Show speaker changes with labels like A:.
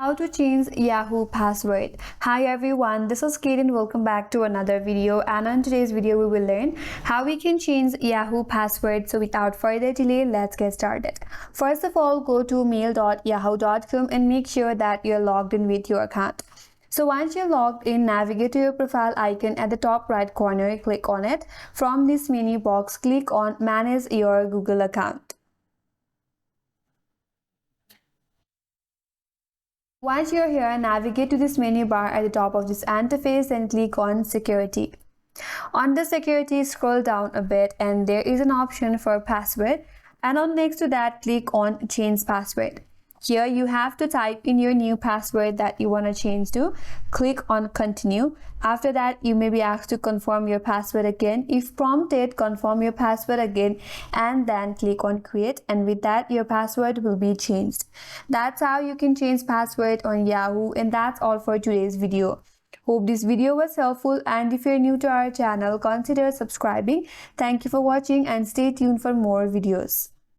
A: How to change Yahoo password. Hi everyone, this is Kate and welcome back to another video, and on today's video we will learn how we can change Yahoo password. So without further delay, let's get started. First of all, go to mail.yahoo.com and make sure that you're logged in with your account. So once you're logged in, navigate to your profile icon at the top right corner, click on it. From this menu box, click on manage your Google account. Once you're here, navigate to this menu bar at the top of this interface and click on Security. On the Security, scroll down a bit and there is an option for password, and on next to that, click on Change Password. Here you have to type in your new password that you want to change to. Click on Continue. After that, you may be asked to confirm your password again. If prompted, confirm your password again and then click on Create, and with that your password will be changed. That's how you can change password on Yahoo, and that's all for today's video. Hope this video was helpful, and if you're new to our channel, consider subscribing. Thank you for watching and stay tuned for more videos.